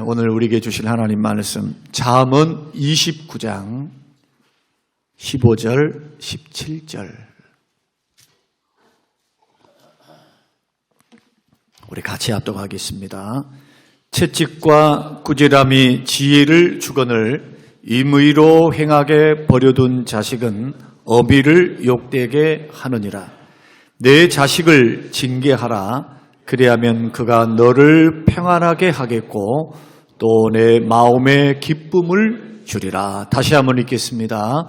오늘 우리에게 주실 하나님 말씀 잠언 29장 15절 17절 우리 같이 합독하겠습니다. 채찍과 꾸지람이 지혜를 주거늘 임의로 행하게 버려둔 자식은 어미를 욕되게 하느니라. 내 자식을 징계하라. 그리하면 그가 너를 평안하게 하겠고 또 내 마음에 기쁨을 주리라. 다시 한번 읽겠습니다.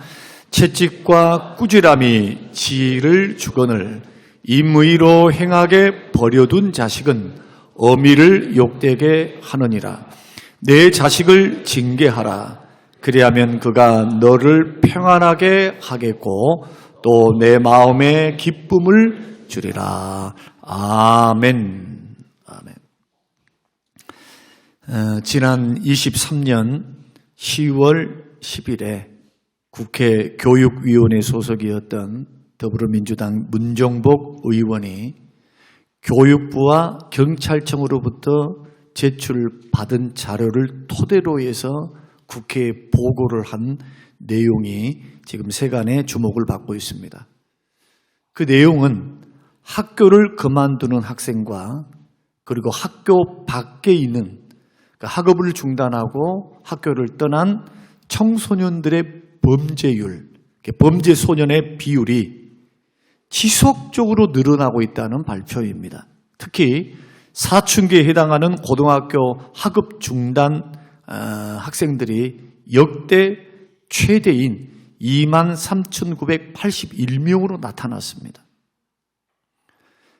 채찍과 꾸지람이 지혜를 주거늘 임의로 행하게 버려둔 자식은 어미를 욕되게 하느니라. 내 자식을 징계하라. 그리하면 그가 너를 평안하게 하겠고 또 내 마음에 기쁨을 주리라. 아멘. 아멘. 지난 23년 10월 10일에 국회 교육위원회 소속이었던 더불어민주당 문정복 의원이 교육부와 경찰청으로부터 제출받은 자료를 토대로 해서 국회에 보고를 한 내용이 지금 세간의 주목을 받고 있습니다. 그 내용은 학교를 그만두는 학생과 그리고 학교 밖에 있는 학업을 중단하고 학교를 떠난 청소년들의 범죄율, 범죄 소년의 비율이 지속적으로 늘어나고 있다는 발표입니다. 특히 사춘기에 해당하는 고등학교 학업 중단 학생들이 역대 최대인 23,981명으로 나타났습니다.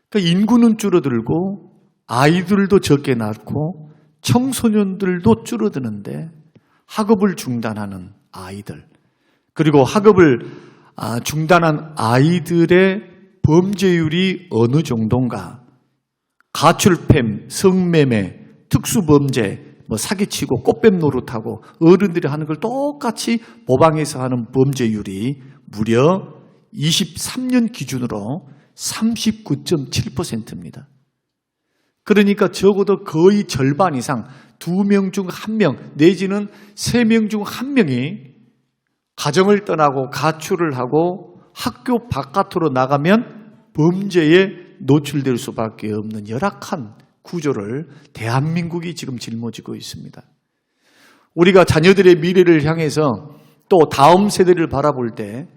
그러니까 인구는 줄어들고 아이들도 적게 낳고 청소년들도 줄어드는데 학업을 중단하는 아이들 그리고 학업을 중단한 아이들의 범죄율이 어느 정도인가? 가출팸, 성매매, 특수범죄, 사기치고 꽃뱀 노릇하고 어른들이 하는 걸 똑같이 모방해서 하는 범죄율이 무려 23년 기준으로 39.7%입니다. 그러니까 적어도 거의 절반 이상 2명 중 1명 내지는 3명 중 1명이 가정을 떠나고 가출을 하고 학교 바깥으로 나가면 범죄에 노출될 수밖에 없는 열악한 구조를 대한민국이 지금 짊어지고 있습니다. 우리가 자녀들의 미래를 향해서 또 다음 세대를 바라볼 때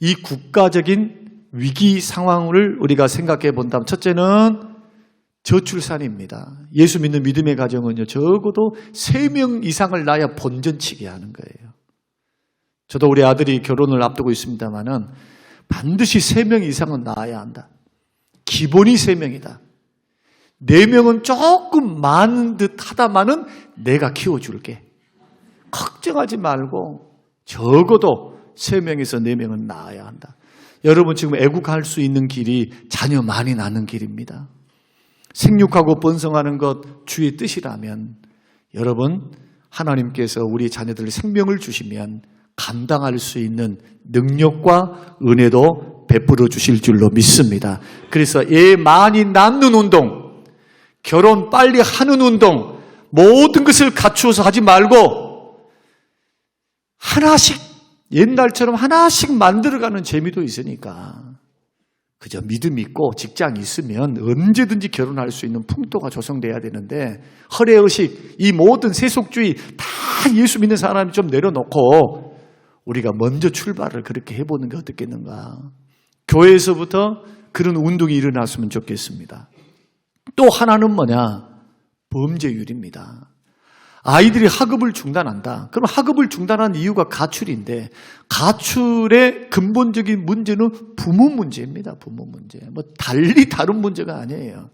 이 국가적인 위기 상황을 우리가 생각해 본다면 첫째는 저출산입니다. 예수 믿는 믿음의 가정은요 적어도 3명 이상을 낳아야 본전치게 하는 거예요. 저도 우리 아들이 결혼을 앞두고 있습니다만은 반드시 3명 이상은 낳아야 한다. 기본이 3명이다. 4명은 조금 많은 듯 하다마는 내가 키워줄게. 걱정하지 말고 적어도 3명에서 4명은 낳아야 한다. 여러분 지금 애국할 수 있는 길이 자녀 많이 낳는 길입니다. 생육하고 번성하는 것 주의 뜻이라면 여러분 하나님께서 우리 자녀들 생명을 주시면 감당할 수 있는 능력과 은혜도 베풀어 주실 줄로 믿습니다. 그래서 애 많이 낳는 운동, 결혼 빨리 하는 운동, 모든 것을 갖추어서 하지 말고 하나씩 옛날처럼 하나씩 만들어가는 재미도 있으니까 그저 믿음 있고 직장 있으면 언제든지 결혼할 수 있는 풍토가 조성돼야 되는데 허례의식, 이 모든 세속주의 다 예수 믿는 사람이 좀 내려놓고 우리가 먼저 출발을 그렇게 해보는 게 어떻겠는가. 교회에서부터 그런 운동이 일어났으면 좋겠습니다. 또 하나는 뭐냐? 범죄율입니다. 아이들이 학업을 중단한다. 그럼 학업을 중단한 이유가 가출인데 가출의 근본적인 문제는 부모 문제입니다. 부모 문제. 달리 다른 문제가 아니에요.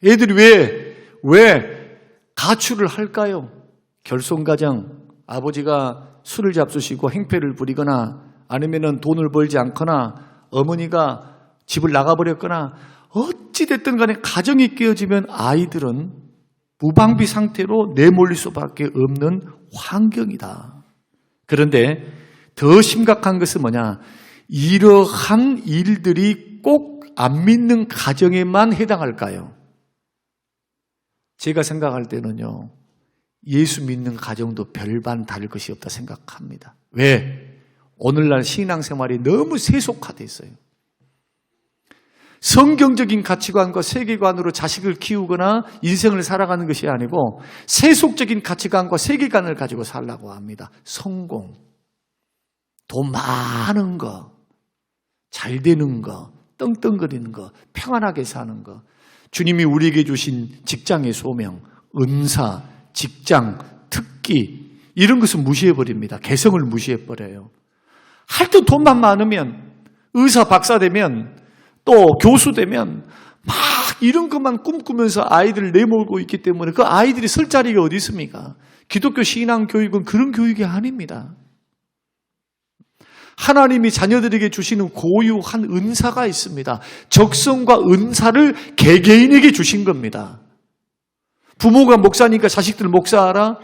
애들이 왜 가출을 할까요? 결손가정, 아버지가 술을 잡수시고 행패를 부리거나 아니면은 돈을 벌지 않거나 어머니가 집을 나가버렸거나 어찌됐든 간에 가정이 깨어지면 아이들은 무방비 상태로 내몰릴 수밖에 없는 환경이다. 그런데 더 심각한 것은 뭐냐? 이러한 일들이 꼭 안 믿는 가정에만 해당할까요? 제가 생각할 때는요, 예수 믿는 가정도 별반 다를 것이 없다 생각합니다. 왜? 오늘날 신앙생활이 너무 세속화되어 있어요. 성경적인 가치관과 세계관으로 자식을 키우거나 인생을 살아가는 것이 아니고 세속적인 가치관과 세계관을 가지고 살라고 합니다. 성공, 돈 많은 거, 잘 되는 거, 떵떵거리는 거, 평안하게 사는 거, 주님이 우리에게 주신 직장의 소명, 은사, 직장, 특기 이런 것을 무시해버립니다. 개성을 무시해버려요. 하여튼 돈만 많으면 의사 박사 되면 또 교수 되면 막 이런 것만 꿈꾸면서 아이들을 내몰고 있기 때문에 그 아이들이 설 자리가 어디 있습니까? 기독교 신앙 교육은 그런 교육이 아닙니다. 하나님이 자녀들에게 주시는 고유한 은사가 있습니다. 적성과 은사를 개개인에게 주신 겁니다. 부모가 목사니까 자식들 목사하라.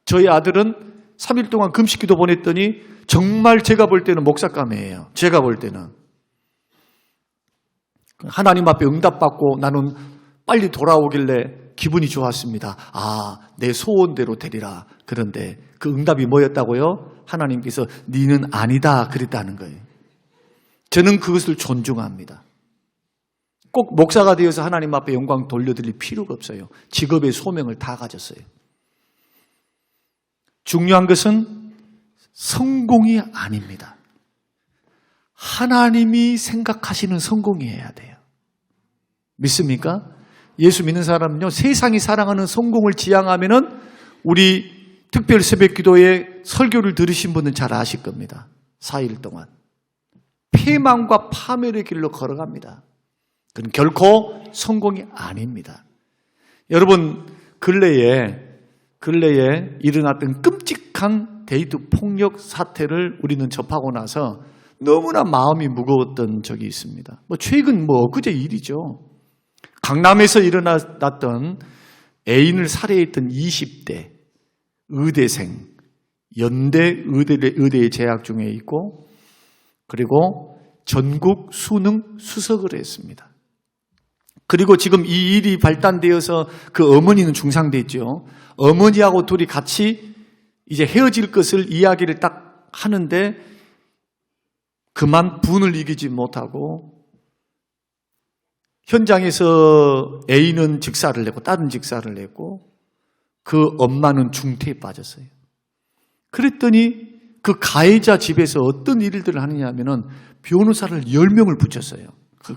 저희 아들은 3일 동안 금식기도 보냈더니 정말 제가 볼 때는 목사감이에요. 제가 볼 때는. 하나님 앞에 응답받고 나는 빨리 돌아오길래 기분이 좋았습니다. 아, 내 소원대로 되리라. 그런데 그 응답이 뭐였다고요? 하나님께서 니는 아니다 그랬다는 거예요. 저는 그것을 존중합니다. 꼭 목사가 되어서 하나님 앞에 영광 돌려드릴 필요가 없어요. 직업의 소명을 다 가졌어요. 중요한 것은 성공이 아닙니다. 하나님이 생각하시는 성공이어야 돼요. 믿습니까? 예수 믿는 사람은요, 세상이 사랑하는 성공을 지향하면은 우리 특별 새벽 기도에 설교를 들으신 분은 잘 아실 겁니다. 4일 동안. 패망과 파멸의 길로 걸어갑니다. 그건 결코 성공이 아닙니다. 여러분, 근래에 일어났던 끔찍한 데이트 폭력 사태를 우리는 접하고 나서 너무나 마음이 무거웠던 적이 있습니다. 최근 엊그제 일이죠. 강남에서 일어났던 애인을 살해했던 20대 의대생, 연대 의대에 재학 중에 있고, 그리고 전국 수능 수석을 했습니다. 그리고 지금 이 일이 발단되어서 그 어머니는 중상됐죠. 어머니하고 둘이 같이 이제 헤어질 것을 이야기를 딱 하는데 그만 분을 이기지 못하고 현장에서 A는 직사를 내고 딸은 직사를 내고 그 엄마는 중태에 빠졌어요. 그랬더니 그 가해자 집에서 어떤 일들을 하느냐 하면은 변호사를 10명을 붙였어요.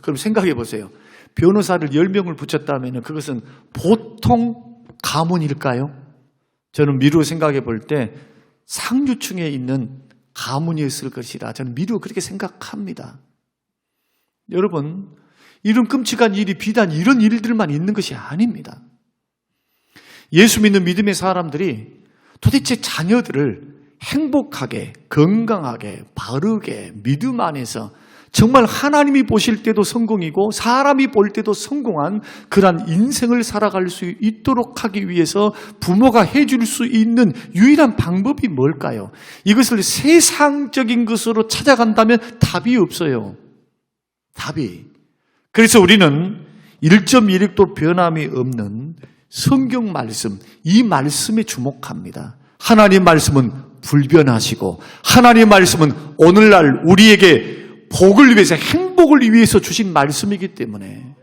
그럼 생각해 보세요. 변호사를 10명을 붙였다면 그것은 보통 가문일까요? 저는 미루어 생각해 볼 때 상류층에 있는 가문이었을 것이라 저는 미루어 그렇게 생각합니다. 여러분, 이런 끔찍한 일이 비단 이런 일들만 있는 것이 아닙니다. 예수 믿는 믿음의 사람들이 도대체 자녀들을 행복하게, 건강하게, 바르게 믿음 안에서 정말 하나님이 보실 때도 성공이고 사람이 볼 때도 성공한 그러한 인생을 살아갈 수 있도록 하기 위해서 부모가 해줄 수 있는 유일한 방법이 뭘까요? 이것을 세상적인 것으로 찾아간다면 답이 없어요. 답이. 그래서 우리는 1.1획도 변함이 없는 성경 말씀, 이 말씀에 주목합니다. 하나님 말씀은 불변하시고 하나님 말씀은 오늘날 우리에게 복을 위해서, 행복을 위해서 주신 말씀이기 때문에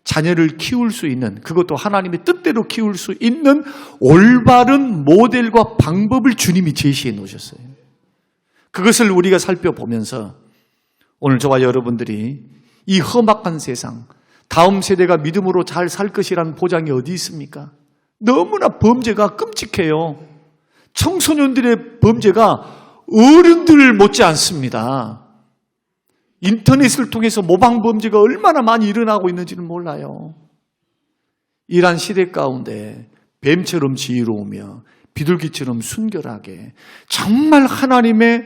자녀를 키울 수 있는, 그것도 하나님의 뜻대로 키울 수 있는 올바른 모델과 방법을 주님이 제시해 놓으셨어요. 그것을 우리가 살펴보면서 오늘 저와 여러분들이 이 험악한 세상, 다음 세대가 믿음으로 잘 살 것이라는 보장이 어디 있습니까? 너무나 범죄가 끔찍해요. 청소년들의 범죄가 어른들 못지 않습니다. 인터넷을 통해서 모방 범죄가 얼마나 많이 일어나고 있는지는 몰라요. 이러한 시대 가운데 뱀처럼 지혜로우며 비둘기처럼 순결하게 정말 하나님의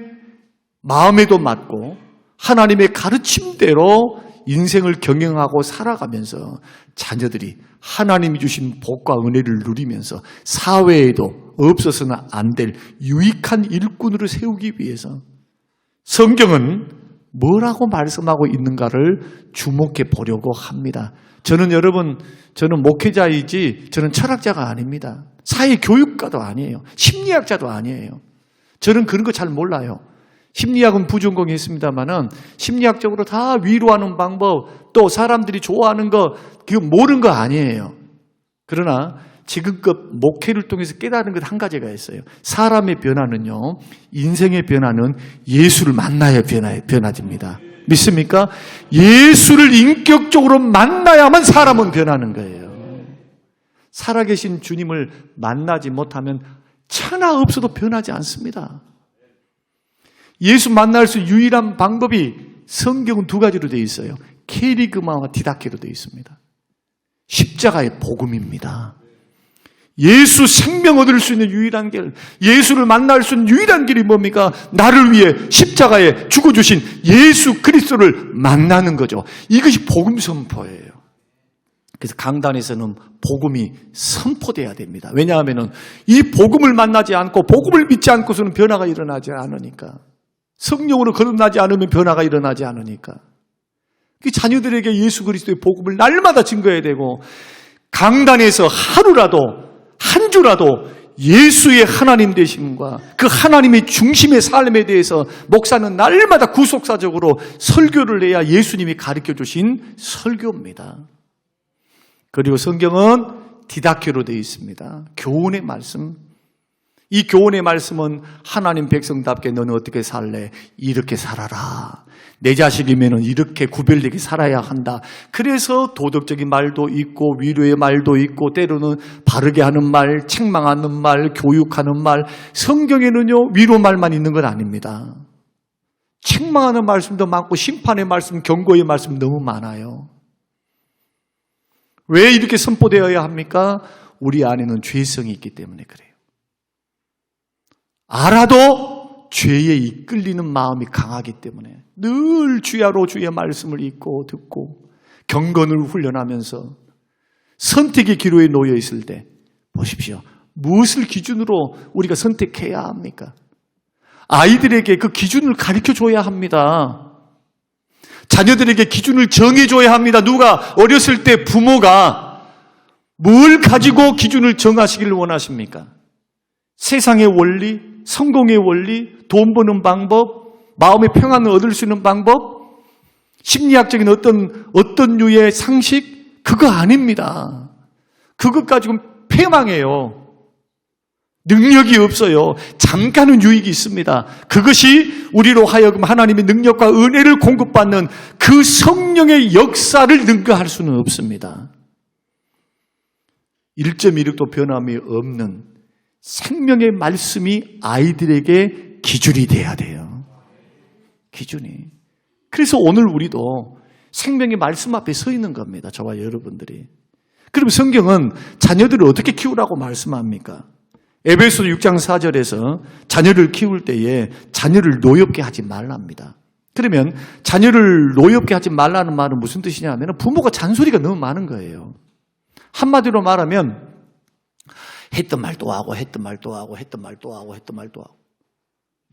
마음에도 맞고 하나님의 가르침대로 인생을 경영하고 살아가면서 자녀들이 하나님이 주신 복과 은혜를 누리면서 사회에도 없어서는 안 될 유익한 일꾼으로 세우기 위해서 성경은 뭐라고 말씀하고 있는가를 주목해 보려고 합니다. 저는 목회자이지 저는 철학자가 아닙니다. 사회교육가도 아니에요. 심리학자도 아니에요. 저는 그런 거 잘 몰라요. 심리학은 부전공이 있습니다만은 심리학적으로 다 위로하는 방법, 또 사람들이 좋아하는 거, 그거 모르는 거 아니에요. 그러나 지금껏 목회를 통해서 깨달은 것 한 가지가 있어요. 사람의 변화는요, 인생의 변화는 예수를 만나야 변화집니다. 믿습니까? 예수를 인격적으로 만나야만 사람은 변하는 거예요. 살아계신 주님을 만나지 못하면 천하 없어도 변하지 않습니다. 예수 만날 수 유일한 방법이 성경은 두 가지로 되어 있어요. 케리그마와 디다케로 되어 있습니다. 십자가의 복음입니다. 예수 생명 얻을 수 있는 유일한 길, 예수를 만날 수 있는 유일한 길이 뭡니까? 나를 위해 십자가에 죽어주신 예수 그리스도를 만나는 거죠. 이것이 복음 선포예요. 그래서 강단에서는 복음이 선포돼야 됩니다. 왜냐하면 이 복음을 만나지 않고 복음을 믿지 않고서는 변화가 일어나지 않으니까. 성령으로 거듭나지 않으면 변화가 일어나지 않으니까. 자녀들에게 예수 그리스도의 복음을 날마다 증거해야 되고, 강단에서 하루라도 한 주라도 예수의 하나님 되심과 그 하나님의 중심의 삶에 대해서 목사는 날마다 구속사적으로 설교를 해야 예수님이 가르쳐 주신 설교입니다. 그리고 성경은 디다케로 되어 있습니다. 교훈의 말씀. 이 교훈의 말씀은 하나님 백성답게 너는 어떻게 살래? 이렇게 살아라. 내 자식이면 이렇게 구별되게 살아야 한다. 그래서 도덕적인 말도 있고 위로의 말도 있고 때로는 바르게 하는 말, 책망하는 말, 교육하는 말. 성경에는요, 위로 말만 있는 건 아닙니다. 책망하는 말씀도 많고 심판의 말씀, 경고의 말씀 너무 많아요. 왜 이렇게 선포되어야 합니까? 우리 안에는 죄성이 있기 때문에 그래요. 알아도 죄에 이끌리는 마음이 강하기 때문에 늘 주야로 주의 말씀을 읽고 듣고 경건을 훈련하면서 선택의 기로에 놓여 있을 때 보십시오. 무엇을 기준으로 우리가 선택해야 합니까? 아이들에게 그 기준을 가르쳐줘야 합니다. 자녀들에게 기준을 정해줘야 합니다. 누가 어렸을 때 부모가 뭘 가지고 기준을 정하시기를 원하십니까? 세상의 원리, 성공의 원리, 돈 버는 방법, 마음의 평안을 얻을 수 있는 방법, 심리학적인 어떤 류의 상식, 그거 아닙니다. 그것 가지고는 패망해요. 능력이 없어요. 잠깐은 유익이 있습니다. 그것이 우리로 하여금 하나님의 능력과 은혜를 공급받는 그 성령의 역사를 능가할 수는 없습니다. 1.16도 변함이 없는 생명의 말씀이 아이들에게 기준이 돼야 돼요. 기준이. 그래서 오늘 우리도 생명의 말씀 앞에 서 있는 겁니다. 저와 여러분들이. 그럼 성경은 자녀들을 어떻게 키우라고 말씀합니까? 에베소서 6장 4절에서 자녀를 키울 때에 자녀를 노엽게 하지 말랍니다. 그러면 자녀를 노엽게 하지 말라는 말은 무슨 뜻이냐 하면 부모가 잔소리가 너무 많은 거예요. 한마디로 말하면 했던 말 또 하고 했던 말 또 하고 했던 말 또 하고 했던 말 또 하고.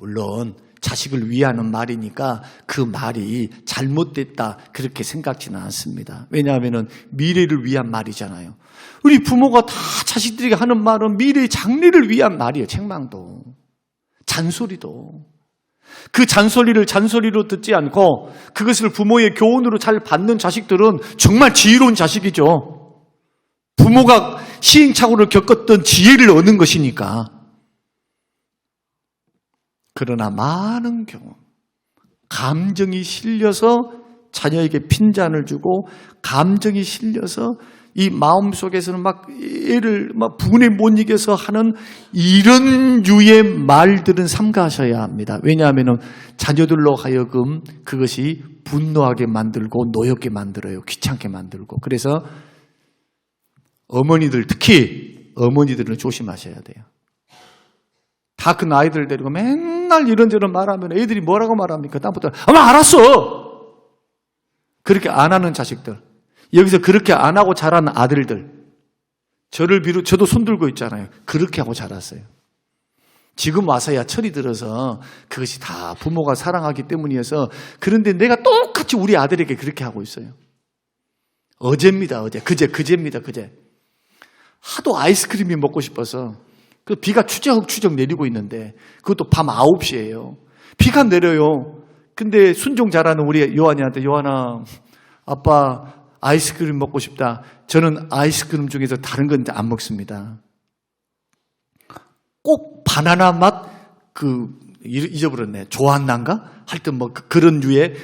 물론 자식을 위하는 말이니까 그 말이 잘못됐다 그렇게 생각지는 않습니다. 왜냐하면 미래를 위한 말이잖아요. 우리 부모가 다 자식들에게 하는 말은 미래의 장래를 위한 말이에요. 책망도 잔소리도. 그 잔소리를 잔소리로 듣지 않고 그것을 부모의 교훈으로 잘 받는 자식들은 정말 지혜로운 자식이죠. 부모가 시행착오를 겪었던 지혜를 얻는 것이니까. 그러나 많은 경우 감정이 실려서 자녀에게 핀잔을 주고 감정이 실려서 이 마음속에서는 애를 분에 못 이겨서 하는 이런 유의 말들은 삼가하셔야 합니다. 왜냐하면 자녀들로 하여금 그것이 분노하게 만들고 노엽게 만들어요. 귀찮게 만들고. 그래서 어머니들, 특히 어머니들은 조심하셔야 돼요. 다 큰 아이들 데리고 맨날 이런저런 말하면 애들이 뭐라고 말합니까? 다음부터 엄마 알았어! 그렇게 안 하는 자식들, 여기서 그렇게 안 하고 자란 아들들, 저를 비롯 저도 손들고 있잖아요. 그렇게 하고 자랐어요. 지금 와서야 철이 들어서 그것이 다 부모가 사랑하기 때문이어서. 그런데 내가 똑같이 우리 아들에게 그렇게 하고 있어요. 어제입니다. 그제입니다. 하도 아이스크림이 먹고 싶어서 그 비가 추적추적 내리고 있는데 그것도 밤 9시예요. 비가 내려요. 근데 순종 잘하는 우리 요한이한테 요한아 아빠 아이스크림 먹고 싶다. 저는 아이스크림 중에서 다른 건 안 먹습니다. 꼭 바나나 맛 잊어버렸네. 조한난가? 하여튼 뭐 그런 류의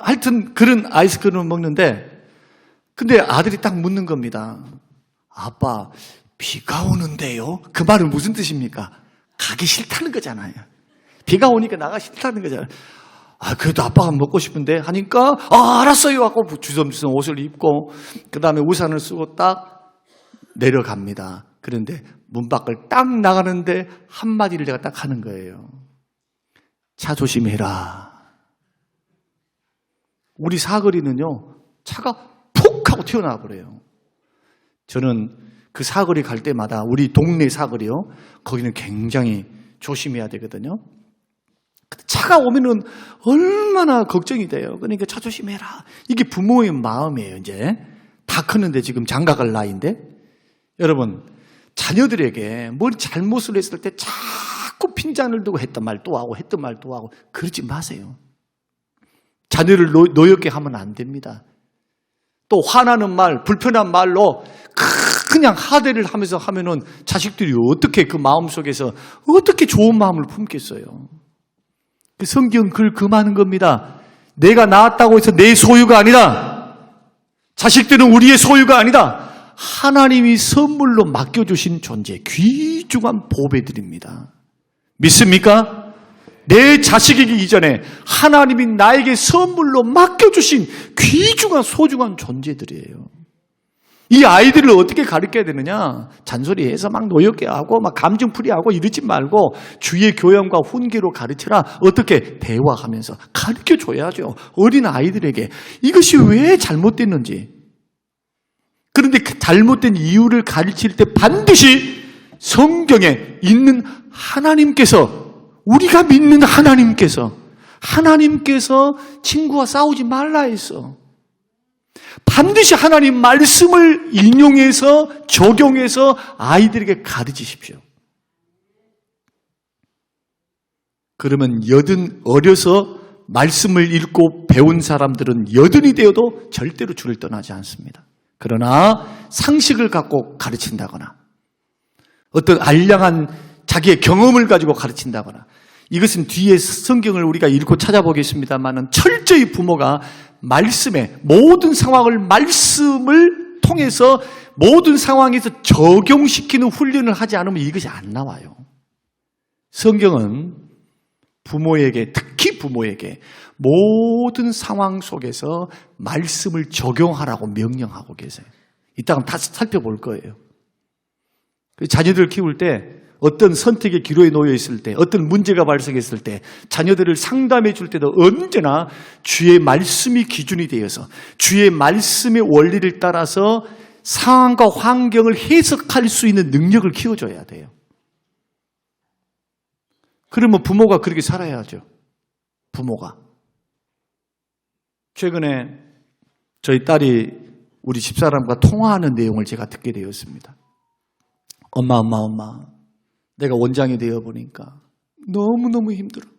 하여튼 그런 아이스크림을 먹는데 근데 아들이 딱 묻는 겁니다. 아빠 비가 오는데요? 그 말은 무슨 뜻입니까? 가기 싫다는 거잖아요. 비가 오니까 나가기 싫다는 거잖아요. 그래도 아빠가 먹고 싶은데 하니까 알았어요 하고 주섬주섬 옷을 입고 그 다음에 우산을 쓰고 딱 내려갑니다. 그런데 문 밖을 딱 나가는데 한마디를 제가 딱 하는 거예요. 차 조심해라. 우리 사거리는요 차가 푹 하고 튀어나와 버려요. 저는 그 사거리 갈 때마다 우리 동네 사거리요 거기는 굉장히 조심해야 되거든요. 차가 오면은 얼마나 걱정이 돼요. 그러니까 차 조심해라. 이게 부모의 마음이에요. 이제 다 컸는데 지금 장가갈 나이인데 여러분 자녀들에게 뭘 잘못을 했을 때 자꾸 핀잔을 두고 했던 말 또 하고 했던 말 또 하고 그러지 마세요. 자녀를 노엽게 하면 안 됩니다. 또 화나는 말, 불편한 말로 그냥 하대를 하면서 하면은 자식들이 어떻게 그 마음속에서 어떻게 좋은 마음을 품겠어요. 그 성경 글 금하는 겁니다. 내가 낳았다고 해서 내 소유가 아니다. 자식들은 우리의 소유가 아니다. 하나님이 선물로 맡겨주신 존재, 귀중한 보배들입니다. 믿습니까? 내 자식이기 이전에 하나님이 나에게 선물로 맡겨주신 귀중한 소중한 존재들이에요. 이 아이들을 어떻게 가르쳐야 되느냐? 잔소리해서 막 노엽게 하고 막 감정풀이하고 이러지 말고 주의 교양과 훈계로 가르쳐라. 어떻게? 대화하면서 가르쳐줘야죠. 어린 아이들에게 이것이 왜 잘못됐는지. 그런데 그 잘못된 이유를 가르칠 때 반드시 성경에 있는 하나님께서 우리가 믿는 하나님께서 친구와 싸우지 말라 했어. 반드시 하나님 말씀을 인용해서 적용해서 아이들에게 가르치십시오. 그러면 어려서 말씀을 읽고 배운 사람들은 여든이 되어도 절대로 줄을 떠나지 않습니다. 그러나 상식을 갖고 가르친다거나 어떤 알량한 자기의 경험을 가지고 가르친다거나 이것은 뒤에 성경을 우리가 읽고 찾아보겠습니다만은 철저히 부모가 말씀에 모든 상황을 말씀을 통해서 모든 상황에서 적용시키는 훈련을 하지 않으면 이것이 안 나와요. 성경은 부모에게 특히 부모에게 모든 상황 속에서 말씀을 적용하라고 명령하고 계세요. 이따가 다시 살펴볼 거예요. 자녀들 키울 때 어떤 선택의 기로에 놓여 있을 때 어떤 문제가 발생했을 때 자녀들을 상담해 줄 때도 언제나 주의 말씀이 기준이 되어서 주의 말씀의 원리를 따라서 상황과 환경을 해석할 수 있는 능력을 키워줘야 돼요. 그러면 부모가 그렇게 살아야죠. 부모가. 최근에 저희 딸이 우리 집사람과 통화하는 내용을 제가 듣게 되었습니다. 엄마. 내가 원장이 되어보니까 너무너무 힘들어.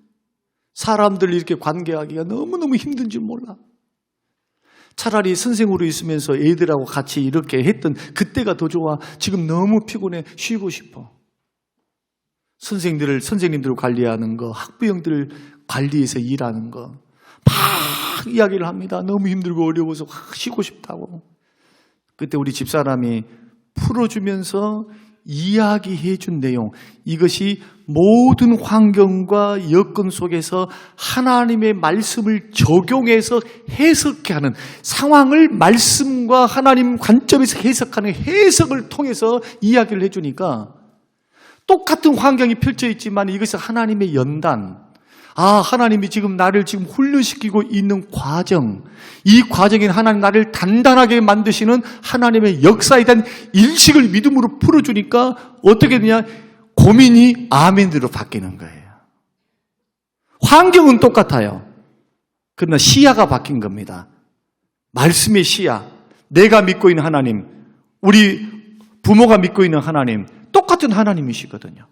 사람들 이렇게 관계하기가 너무너무 힘든 줄 몰라. 차라리 선생으로 있으면서 애들하고 같이 이렇게 했던 그때가 더 좋아. 지금 너무 피곤해. 쉬고 싶어. 선생님들을 관리하는 거, 학부형들 관리해서 일하는 거 막 이야기를 합니다. 너무 힘들고 어려워서 쉬고 싶다고. 그때 우리 집사람이 풀어주면서 이야기해 준 내용, 이것이 모든 환경과 여건 속에서 하나님의 말씀을 적용해서 해석해 하는 상황을 말씀과 하나님 관점에서 해석하는 해석을 통해서 이야기를 해주니까 똑같은 환경이 펼쳐 있지만 이것이 하나님의 연단, 하나님이 지금 나를 지금 훈련시키고 있는 과정, 이 과정에 하나님 나를 단단하게 만드시는 하나님의 역사에 대한 인식을 믿음으로 풀어주니까 어떻게 되냐? 고민이 아멘으로 바뀌는 거예요. 환경은 똑같아요. 그러나 시야가 바뀐 겁니다. 말씀의 시야, 내가 믿고 있는 하나님, 우리 부모가 믿고 있는 하나님, 똑같은 하나님이시거든요.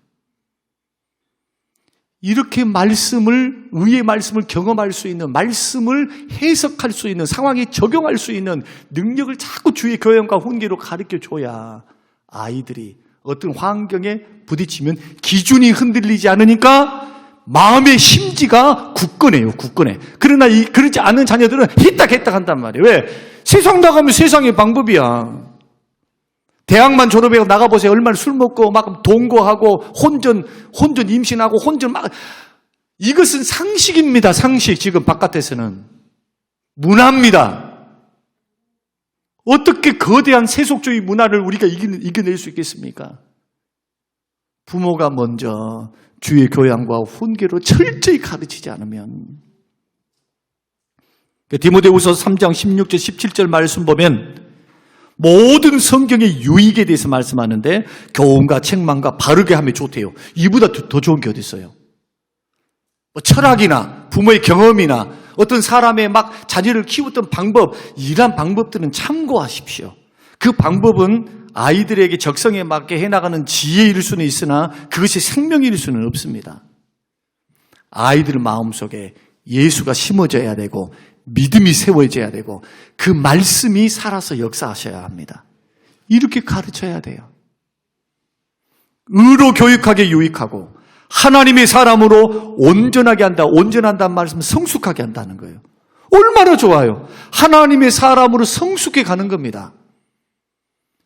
이렇게 말씀을, 의의 말씀을 경험할 수 있는, 말씀을 해석할 수 있는, 상황에 적용할 수 있는 능력을 자꾸 주의 교양과 훈계로 가르쳐줘야 아이들이 어떤 환경에 부딪히면 기준이 흔들리지 않으니까 마음의 심지가 굳건해요, 굳건해. 그러나 그렇지 않은 자녀들은 히딱히딱 한단 말이에요. 왜? 세상 나가면 세상의 방법이야. 대학만 졸업해서 나가보세요. 얼마나 술 먹고 막 동거하고 혼전 임신하고 혼전 막. 이것은 상식입니다. 상식. 지금 바깥에서는. 문화입니다. 어떻게 거대한 세속주의 문화를 우리가 이겨낼 수 있겠습니까? 부모가 먼저 주의 교양과 훈계로 철저히 가르치지 않으면. 디모데후서 3장 16절 17절 말씀 보면 모든 성경의 유익에 대해서 말씀하는데 교훈과 책망과 바르게 하면 좋대요. 이보다 더 좋은 게 어디 있어요? 철학이나 부모의 경험이나 어떤 사람의 막 자녀를 키웠던 방법, 이러한 방법들은 참고하십시오. 그 방법은 아이들에게 적성에 맞게 해나가는 지혜일 수는 있으나 그것이 생명일 수는 없습니다. 아이들 마음속에 예수가 심어져야 되고 믿음이 세워져야 되고 그 말씀이 살아서 역사하셔야 합니다. 이렇게 가르쳐야 돼요. 의로 교육하게 유익하고 하나님의 사람으로 온전하게 한다. 온전한다는 말씀은 성숙하게 한다는 거예요. 얼마나 좋아요. 하나님의 사람으로 성숙해 가는 겁니다.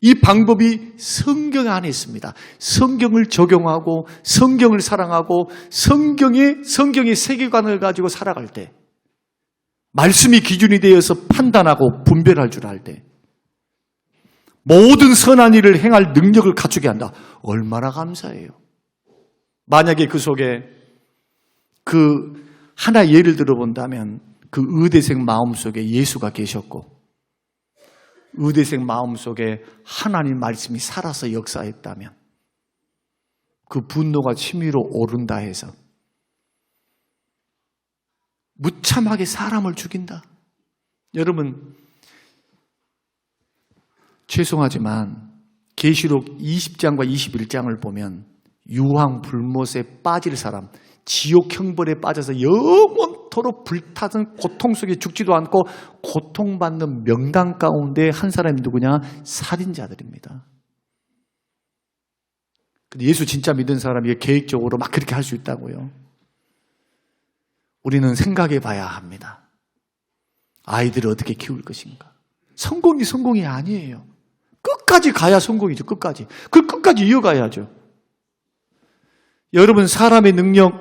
이 방법이 성경 안에 있습니다. 성경을 적용하고 성경을 사랑하고 성경의 세계관을 가지고 살아갈 때 말씀이 기준이 되어서 판단하고 분별할 줄 알 때 모든 선한 일을 행할 능력을 갖추게 한다. 얼마나 감사해요. 만약에 그 속에 그 하나의 예를 들어본다면 그 의대생 마음속에 예수가 계셨고 의대생 마음속에 하나님 말씀이 살아서 역사했다면 그 분노가 치밀어 오른다 해서 무참하게 사람을 죽인다. 여러분 죄송하지만 계시록 20장과 21장을 보면 유황불못에 빠질 사람, 지옥 형벌에 빠져서 영원토록 불타는 고통 속에 죽지도 않고 고통받는 명단 가운데 한 사람이 누구냐? 살인자들입니다. 근데 예수 진짜 믿은 사람이 계획적으로 막 그렇게 할 수 있다고요. 우리는 생각해 봐야 합니다. 아이들을 어떻게 키울 것인가? 성공이 아니에요. 끝까지 가야 성공이죠. 끝까지. 그걸 끝까지 이어가야죠. 여러분 사람의 능력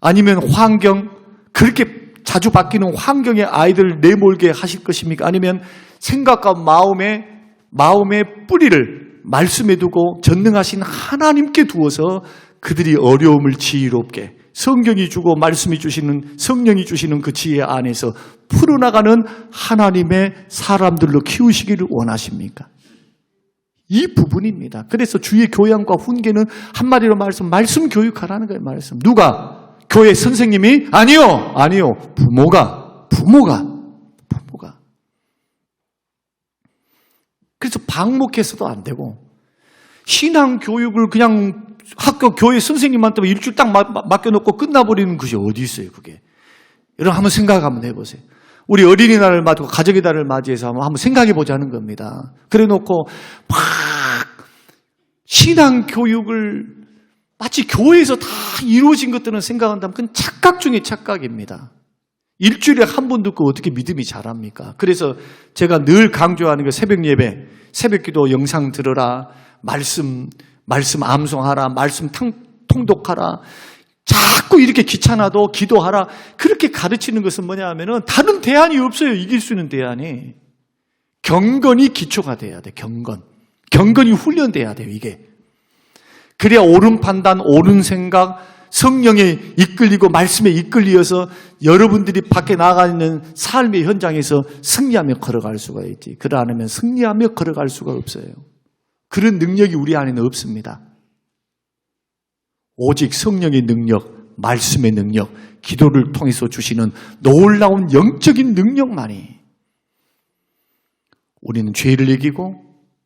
아니면 환경 그렇게 자주 바뀌는 환경에 아이들을 내몰게 하실 것입니까? 아니면 생각과 마음의 뿌리를 말씀에 두고 전능하신 하나님께 두어서 그들이 어려움을 지혜롭게 성경이 주고 말씀이 주시는 성령이 주시는 그 지혜 안에서 풀어나가는 하나님의 사람들로 키우시기를 원하십니까? 이 부분입니다. 그래서 주의 교양과 훈계는 한마디로 말씀 교육하라는 거예요. 말씀. 누가? 교회 선생님이? 아니요. 부모가. 그래서 방목해서도 안 되고 신앙 교육을 그냥 학교 교회 선생님한테 일주일 딱 맡겨놓고 끝나버리는 것이 어디 있어요, 그게. 여러분 한번 생각 한번 해보세요. 우리 어린이날을 맞고 가족의 달을 맞이해서 한번 생각해 보자는 겁니다. 그래 놓고 막 신앙 교육을 마치 교회에서 다 이루어진 것들은 생각한다면 그건 착각 중에 착각입니다. 일주일에 한 번 듣고 어떻게 믿음이 자랍니까? 그래서 제가 늘 강조하는 게 새벽 예배, 새벽 기도 영상 들어라, 말씀 암송하라, 말씀 통독하라, 자꾸 이렇게 귀찮아도 기도하라. 그렇게 가르치는 것은 뭐냐 하면은 다른 대안이 없어요. 이길 수 있는 대안이. 경건이 기초가 돼야 돼. 경건이 훈련돼야 돼요. 이게. 그래야 옳은 판단, 옳은 생각, 성령에 이끌리고 말씀에 이끌리어서 여러분들이 밖에 나가 있는 삶의 현장에서 승리하며 걸어갈 수가 있지. 그러지 않으면 승리하며 걸어갈 수가 없어요. 그런 능력이 우리 안에는 없습니다. 오직 성령의 능력, 말씀의 능력, 기도를 통해서 주시는 놀라운 영적인 능력만이 우리는 죄를 이기고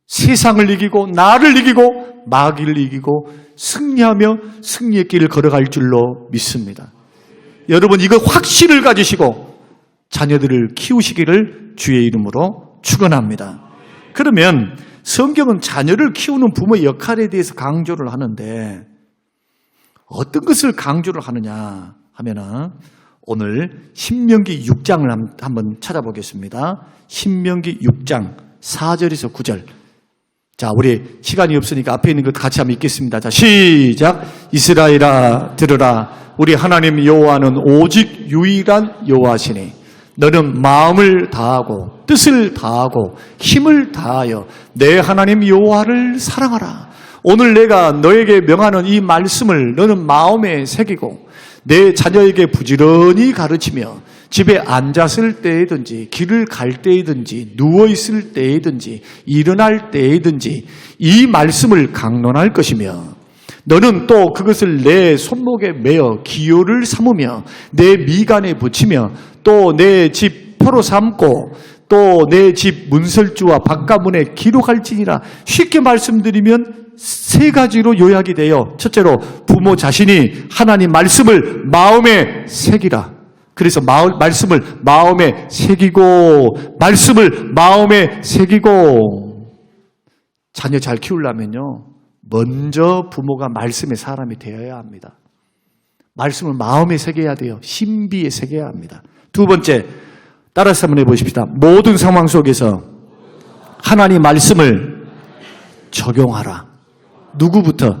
세상을 이기고 나를 이기고 마귀를 이기고 승리하며 승리의 길을 걸어갈 줄로 믿습니다. 여러분 이거 확신을 가지시고 자녀들을 키우시기를 주의 이름으로 축원합니다. 그러면 성경은 자녀를 키우는 부모의 역할에 대해서 강조를 하는데 어떤 것을 강조를 하느냐 하면은 오늘 신명기 6장을 한번 찾아보겠습니다. 신명기 6장 4절에서 9절. 자, 우리 시간이 없으니까 앞에 있는 것 같이 한번 읽겠습니다. 자, 시작. 이스라엘아 들으라. 우리 하나님 여호와는 오직 유일한 여호와시니 너는 마음을 다하고 뜻을 다하고 힘을 다하여 내 하나님 여호와를 사랑하라. 오늘 내가 너에게 명하는 이 말씀을 너는 마음에 새기고 내 자녀에게 부지런히 가르치며 집에 앉았을 때이든지 길을 갈 때이든지 누워있을 때이든지 일어날 때이든지 이 말씀을 강론할 것이며 너는 또 그것을 내 손목에 매어 기호를 삼으며 내 미간에 붙이며 또 내 집 표로 삼고 또 내 집 문설주와 바깥문에 기록할지니라. 쉽게 말씀드리면 세 가지로 요약이 돼요. 첫째로 부모 자신이 하나님 말씀을 마음에 새기라. 그래서 말씀을 마음에 새기고 말씀을 마음에 새기고 자녀 잘 키우려면요 먼저 부모가 말씀의 사람이 되어야 합니다. 말씀을 마음에 새겨야 돼요. 신비에 새겨야 합니다. 두 번째, 따라서 한번 해보십시다. 모든 상황 속에서 하나님 말씀을 적용하라. 누구부터?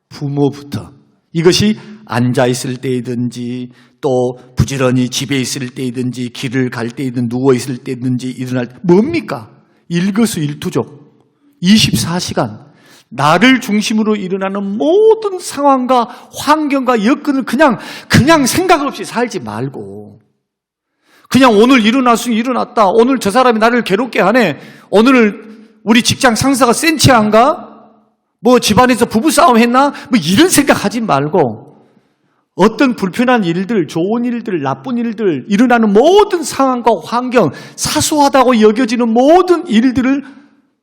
부모부터. 이것이 앉아있을 때이든지 또 부지런히 집에 있을 때이든지 길을 갈 때이든 누워있을 때이든지 일어날 때 뭡니까? 일거수일투족 24시간 나를 중심으로 일어나는 모든 상황과 환경과 여건을 그냥 생각 없이 살지 말고 그냥 오늘 일어났으니 일어났다. 오늘 저 사람이 나를 괴롭게 하네. 오늘 우리 직장 상사가 센치한가? 뭐 집안에서 부부싸움 했나? 뭐 이런 생각하지 말고 어떤 불편한 일들, 좋은 일들, 나쁜 일들, 일어나는 모든 상황과 환경, 사소하다고 여겨지는 모든 일들을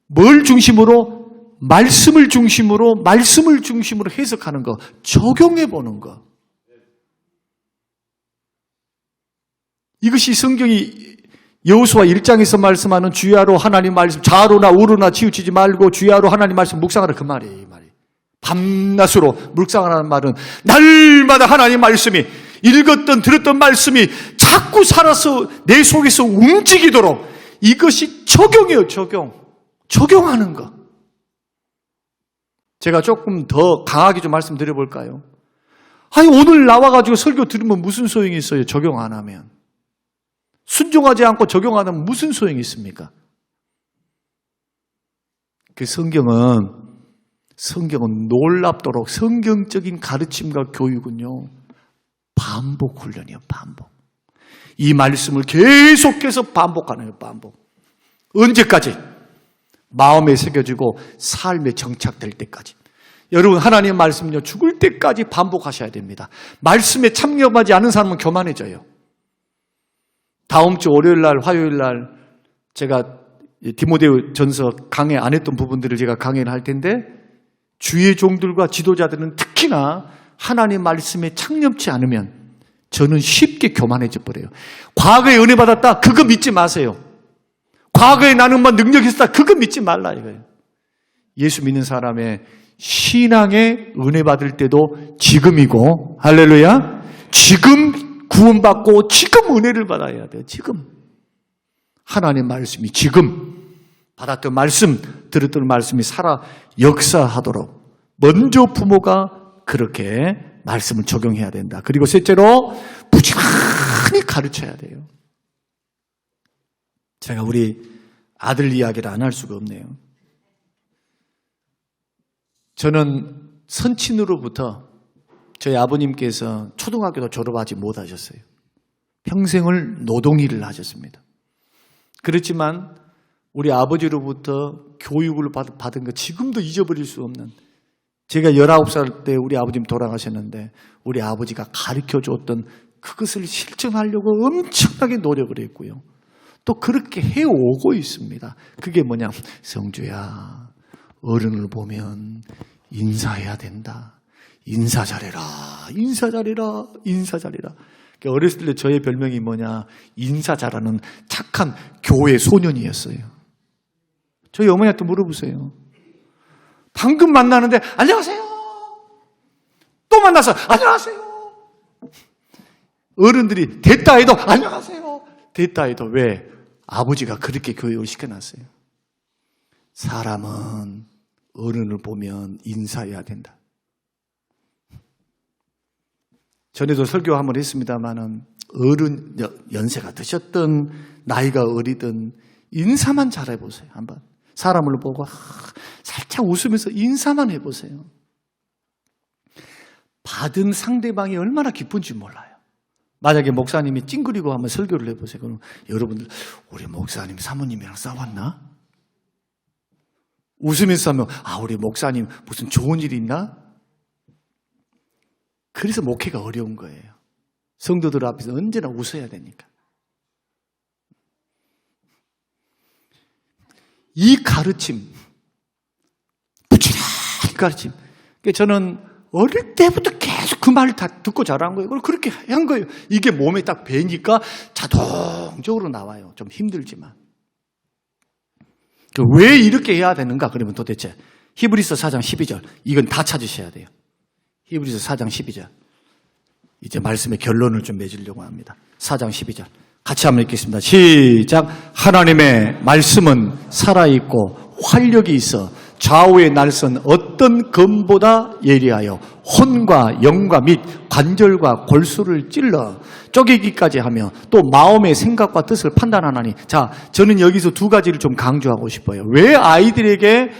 뭘 중심으로? 말씀을 중심으로 해석하는 거, 적용해 보는 거. 이것이 성경이 여호수아 1장에서 말씀하는 주야로 하나님 말씀, 좌로나 우로나 치우치지 말고 주야로 하나님 말씀 묵상하라 그 말이에요. 이 말이. 밤낮으로 묵상하라는 말은 날마다 하나님 말씀이 읽었던 들었던 말씀이 자꾸 살아서 내 속에서 움직이도록 이것이 적용이에요. 적용하는 거. 제가 조금 더 강하게 좀 말씀드려볼까요? 아니 오늘 나와가지고 설교 들으면 무슨 소용이 있어요? 적용 안 하면. 순종하지 않고 적용 안 하면 무슨 소용이 있습니까? 그 성경은 놀랍도록 성경적인 가르침과 교육은요 반복 훈련이에요. 반복. 이 말씀을 계속해서 반복하는 거예요. 반복. 언제까지? 마음에 새겨지고 삶에 정착될 때까지. 여러분 하나님의 말씀은요 죽을 때까지 반복하셔야 됩니다. 말씀에 참여하지 않은 사람은 교만해져요. 다음 주 월요일날 화요일날 제가 디모데 전서 강해 안 했던 부분들을 제가 강해를 할 텐데 주의 종들과 지도자들은 특히나 하나님 말씀에 창념치 않으면 저는 쉽게 교만해져 버려요. 과거에 은혜 받았다 그거 믿지 마세요. 과거에 나는 뭐 능력이 있었다 그거 믿지 말라 이거예요. 예수 믿는 사람의 신앙에 은혜 받을 때도 지금이고 할렐루야. 지금 구원받고 지금 은혜를 받아야 돼요. 지금 하나님 말씀이 지금 받았던 말씀 들었던 말씀이 살아 역사하도록 먼저 부모가 그렇게 말씀을 적용해야 된다. 그리고 셋째로 부지런히 가르쳐야 돼요. 제가 우리 아들 이야기를 안 할 수가 없네요. 저는 선친으로부터 저희 아버님께서 초등학교도 졸업하지 못하셨어요. 평생을 노동일을 하셨습니다. 그렇지만 우리 아버지로부터 교육을 받은 거 지금도 잊어버릴 수 없는 제가 19살 때 우리 아버님 돌아가셨는데 우리 아버지가 가르쳐줬던 그것을 실천하려고 엄청나게 노력을 했고요. 또 그렇게 해오고 있습니다. 그게 뭐냐? 성주야, 어른을 보면 인사해야 된다. 인사 잘해라. 인사 잘해라. 인사 잘해라. 어렸을 때 저의 별명이 뭐냐? 인사 잘하는 착한 교회 소년이었어요. 저희 어머니한테 물어보세요. 방금 만나는데 안녕하세요. 또 만나서 안녕하세요. 어른들이 됐다 해도 안녕하세요. 됐다 해도 왜? 아버지가 그렇게 교육을 시켜놨어요. 사람은 어른을 보면 인사해야 된다. 전에도 설교 한번 했습니다마는 어른 연세가 드셨든 나이가 어리든 인사만 잘해보세요. 한번 사람을 보고 살짝 웃으면서 인사만 해보세요. 받은 상대방이 얼마나 기쁜지 몰라요. 만약에 목사님이 찡그리고 한번 설교를 해보세요. 그럼 여러분들 우리 목사님 사모님이랑 싸웠나? 웃으면서 하면 우리 목사님 무슨 좋은 일 있나? 그래서 목회가 어려운 거예요. 성도들 앞에서 언제나 웃어야 되니까. 이 가르침, 부지런히 가르침. 저는 어릴 때부터 계속 그 말을 다 듣고 자란 거예요. 그렇게 한 거예요. 이게 몸에 딱 배니까 자동적으로 나와요. 좀 힘들지만. 왜 이렇게 해야 되는가? 그러면 도대체 히브리서 4장 12절 이건 다 찾으셔야 돼요. 히브리서 4장 12절. 이제 말씀의 결론을 좀 맺으려고 합니다. 4장 12절. 같이 한번 읽겠습니다. 시작. 하나님의 말씀은 살아있고 활력이 있어 좌우의 날선 어떤 검보다 예리하여 혼과 영과 및 관절과 골수를 찔러 쪼개기까지 하며 또 마음의 생각과 뜻을 판단하나니. 자, 저는 여기서 두 가지를 좀 강조하고 싶어요. 왜 아이들에게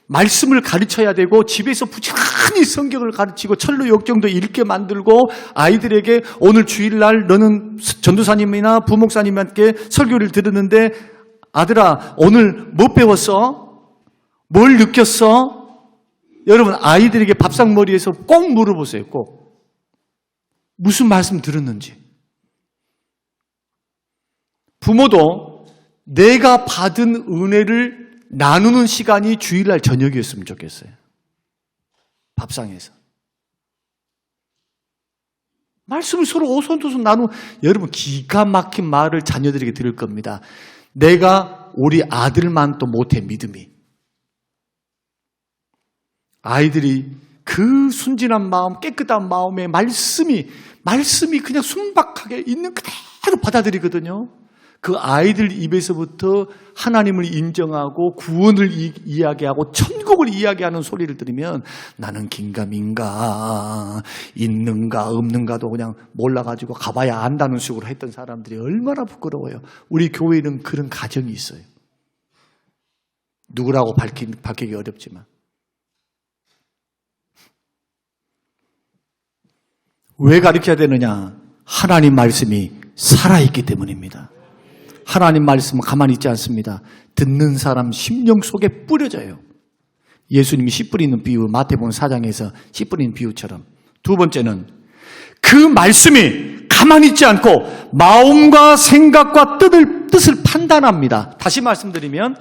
말씀을 가르쳐야 되고 집에서 부지런히 성경을 가르치고 철로 역정도 읽게 만들고 아이들에게 오늘 주일날 너는 전도사님이나 부목사님한테 설교를 들었는데 아들아 오늘 뭐 배웠어? 뭘 느꼈어? 여러분 아이들에게 밥상머리에서 꼭 물어보세요. 꼭. 무슨 말씀 들었는지. 부모도 내가 받은 은혜를 나누는 시간이 주일날 저녁이었으면 좋겠어요. 밥상에서. 말씀을 서로 오손도손 나누고 여러분 기가 막힌 말을 자녀들에게 들을 겁니다. 내가 우리 아들만 또 못해 믿음이. 아이들이 그 순진한 마음, 깨끗한 마음에 말씀이 그냥 순박하게 있는 그대로 받아들이거든요. 그 아이들 입에서부터 하나님을 인정하고 구원을 이야기하고 천국을 이야기하는 소리를 들으면 나는 긴가민가 있는가 없는가도 그냥 몰라가지고 가봐야 안다는 식으로 했던 사람들이 얼마나 부끄러워요. 우리 교회는 그런 가정이 있어요. 누구라고 밝히기 어렵지만. 왜 가르쳐야 되느냐? 하나님 말씀이 살아있기 때문입니다. 하나님 말씀은 가만히 있지 않습니다. 듣는 사람 심령 속에 뿌려져요. 예수님이 씨 뿌리는 비유, 마태복음 4장에서 씨 뿌리는 비유처럼. 두 번째는 그 말씀이 가만히 있지 않고 마음과 생각과 뜻을 판단합니다. 다시 말씀드리면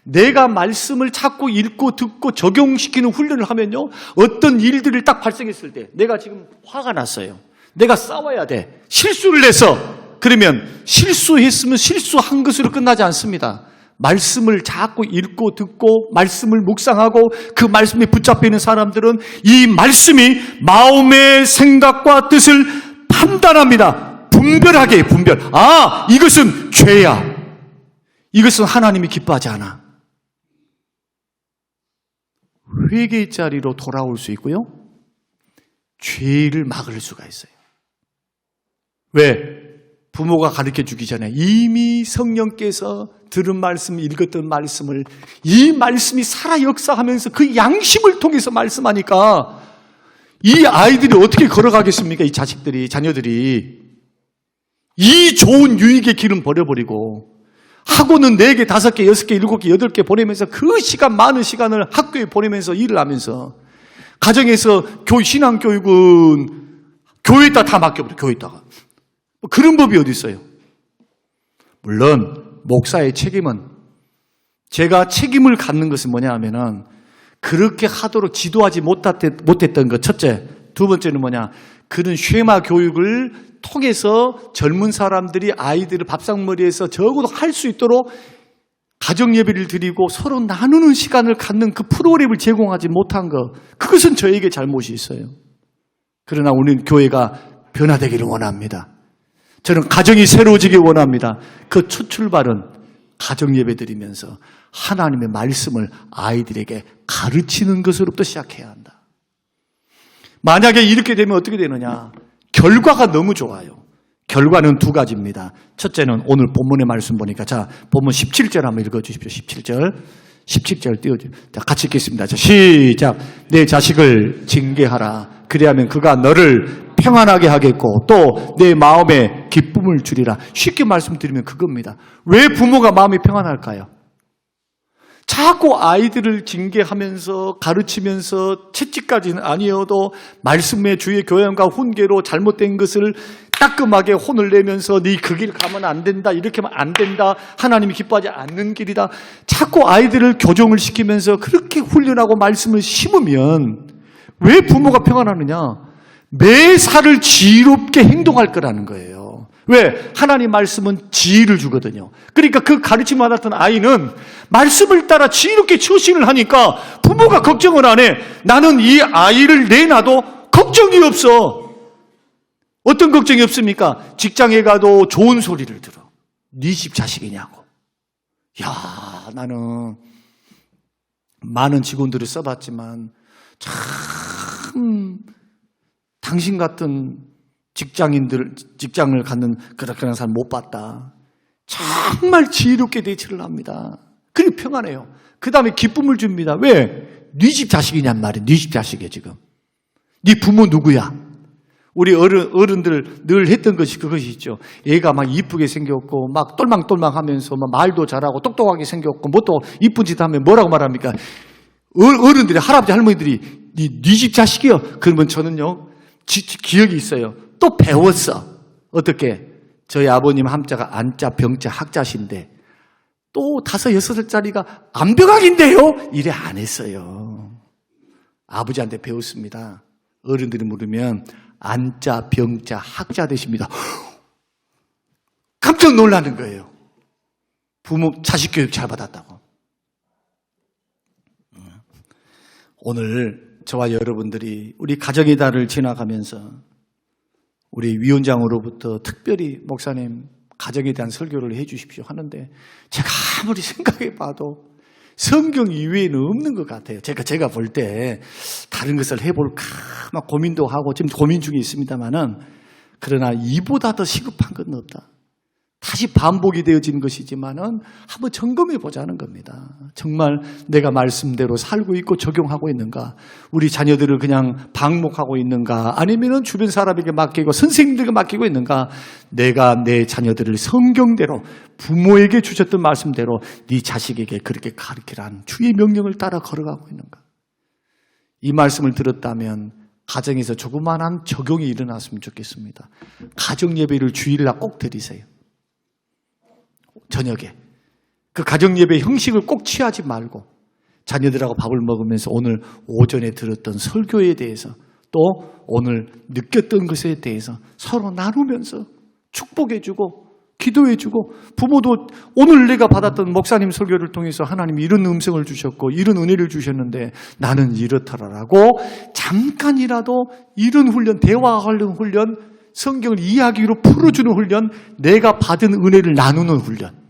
내가 말씀을 찾고 읽고 듣고 적용시키는 훈련을 하면요. 어떤 일들이 딱 발생했을 때 내가 지금 화가 났어요. 내가 싸워야 돼. 실수를 해서 그러면 실수했으면 실수한 것으로 끝나지 않습니다. 말씀을 자꾸 읽고 듣고 말씀을 묵상하고 그 말씀에 붙잡혀 있는 사람들은 이 말씀이 마음의 생각과 뜻을 판단합니다. 분별하게 분별. 이것은 죄야. 이것은 하나님이 기뻐하지 않아. 회개의 자리로 돌아올 수 있고요. 죄를 막을 수가 있어요. 왜? 부모가 가르쳐주기 전에 이미 성령께서 들은 말씀, 읽었던 말씀을 이 말씀이 살아 역사하면서 그 양심을 통해서 말씀하니까 이 아이들이 어떻게 걸어가겠습니까? 이 자녀들이 이 좋은 유익의 길은 버려버리고 학원은 4개, 5개, 6개, 7개, 8개 보내면서 그 시간 많은 시간을 학교에 보내면서 일을 하면서 가정에서 신앙교육은 교회에다 다 맡겨버려, 교회에다가. 그런 법이 어디 있어요? 물론 목사의 책임은, 제가 책임을 갖는 것은 뭐냐 하면은 그렇게 하도록 지도하지 못했던 것, 첫째. 두 번째는 뭐냐, 그런 쉐마 교육을 통해서 젊은 사람들이 아이들을 밥상머리에서 적어도 할 수 있도록 가정 예배를 드리고 서로 나누는 시간을 갖는 그 프로그램을 제공하지 못한 것, 그것은 저에게 잘못이 있어요. 그러나 우리는 교회가 변화되기를 원합니다. 저는 가정이 새로워지길 원합니다. 그 첫 출발은 가정 예배 드리면서 하나님의 말씀을 아이들에게 가르치는 것으로부터 시작해야 한다. 만약에 이렇게 되면 어떻게 되느냐? 결과가 너무 좋아요. 결과는 두 가지입니다. 첫째는 오늘 본문의 말씀 보니까, 자, 본문 17절 한번 읽어주십시오. 17절 띄워주세요. 자, 같이 읽겠습니다. 자, 시작. 내 자식을 징계하라. 그리하면 그가 너를 평안하게 하겠고 또 내 마음에 기쁨을 주리라. 쉽게 말씀드리면 그겁니다. 왜 부모가 마음이 평안할까요? 자꾸 아이들을 징계하면서 가르치면서 채찍까지는 아니어도 말씀의 주의 교양과 훈계로 잘못된 것을 따끔하게 혼을 내면서 네 그 길 가면 안 된다, 이렇게 하면 안 된다, 하나님이 기뻐하지 않는 길이다, 자꾸 아이들을 교정을 시키면서 그렇게 훈련하고 말씀을 심으면 왜 부모가 평안하느냐? 매사를 지혜롭게 행동할 거라는 거예요. 왜? 하나님 말씀은 지혜를 주거든요. 그러니까 그 가르침 받았던 아이는 말씀을 따라 지혜롭게 처신을 하니까 부모가 걱정을 안 해. 나는 이 아이를 내놔도 걱정이 없어. 어떤 걱정이 없습니까? 직장에 가도 좋은 소리를 들어. 네 집 자식이냐고. 야, 나는 많은 직원들을 써봤지만 참 당신 같은 직장을 갖는 그런 사람 못 봤다. 정말 지혜롭게 대처를 합니다. 그리고 평안해요. 그 다음에 기쁨을 줍니다. 왜? 네 집 자식이냔 말이야. 네 집 자식이야 지금. 네 부모 누구야? 우리 어른들 늘 했던 것이 그것이 있죠. 얘가 막 이쁘게 생겼고 막 똘망똘망하면서 막 말도 잘하고 똑똑하게 생겼고 뭐 또 이쁜 짓 하면 뭐라고 말합니까? 어른들이, 할아버지 할머니들이 네 집 자식이요. 그러면 저는요 기억이 있어요. 또 배웠어. 어떻게? 저희 아버님 함자가 안자, 병자, 학자신데 또 5, 6살짜리가 안병학인데요? 이래 안 했어요. 아버지한테 배웠습니다. 어른들이 물으면 안자, 병자, 학자 되십니다. 깜짝 놀라는 거예요. 부모, 자식 교육 잘 받았다고. 오늘 저와 여러분들이 우리 가정의 달을 지나가면서 우리 위원장으로부터 특별히 목사님 가정에 대한 설교를 해 주십시오 하는데 제가 아무리 생각해 봐도 성경 이외에는 없는 것 같아요. 제가 볼 때 다른 것을 해볼까 막 고민도 하고 지금 고민 중에 있습니다만은, 그러나 이보다 더 시급한 건 없다. 다시 반복이 되어진 것이지만은 한번 점검해 보자는 겁니다. 정말 내가 말씀대로 살고 있고 적용하고 있는가? 우리 자녀들을 그냥 방목하고 있는가? 아니면은 주변 사람에게 맡기고 선생님들에게 맡기고 있는가? 내가 내 자녀들을 성경대로 부모에게 주셨던 말씀대로 네 자식에게 그렇게 가르치라는 주의 명령을 따라 걸어가고 있는가? 이 말씀을 들었다면 가정에서 조그마한 적용이 일어났으면 좋겠습니다. 가정 예배를 주일날 꼭 드리세요. 저녁에 그 가정 예배 형식을 꼭 취하지 말고 자녀들하고 밥을 먹으면서 오늘 오전에 들었던 설교에 대해서 또 오늘 느꼈던 것에 대해서 서로 나누면서 축복해주고 기도해주고, 부모도 오늘 내가 받았던 목사님 설교를 통해서 하나님이 이런 음성을 주셨고 이런 은혜를 주셨는데 나는 이렇더라라고 잠깐이라도 이런 훈련, 대화하는 훈련, 성경을 이야기로 풀어주는 훈련, 내가 받은 은혜를 나누는 훈련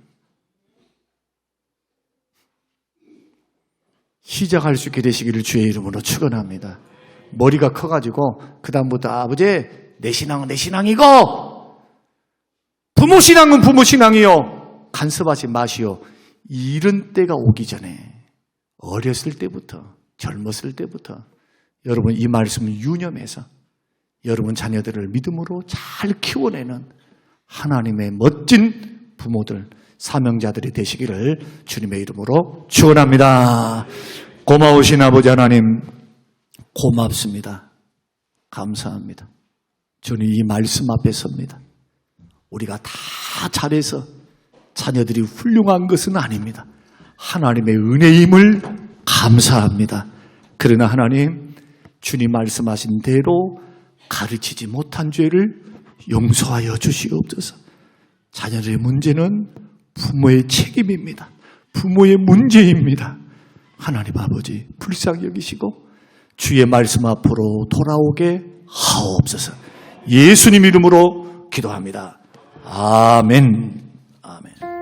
시작할 수 있게 되시기를 주의 이름으로 축원합니다. 머리가 커가지고 그 다음부터 아버지 내 신앙은 내 신앙이고 부모 신앙은 부모 신앙이요 간섭하지 마시오. 이런 때가 오기 전에 어렸을 때부터, 젊었을 때부터 여러분 이 말씀을 유념해서 여러분 자녀들을 믿음으로 잘 키워내는 하나님의 멋진 부모들, 사명자들이 되시기를 주님의 이름으로 축원합니다. 고마우신 아버지 하나님, 고맙습니다. 감사합니다. 저는 이 말씀 앞에 섭니다. 우리가 다 잘해서 자녀들이 훌륭한 것은 아닙니다. 하나님의 은혜임을 감사합니다. 그러나 하나님, 주님 말씀하신 대로 가르치지 못한 죄를 용서하여 주시옵소서. 자녀들의 문제는 부모의 책임입니다. 부모의 문제입니다. 하나님 아버지, 불쌍히 여기시고 주의 말씀 앞으로 돌아오게 하옵소서. 예수님 이름으로 기도합니다. 아멘. 아멘.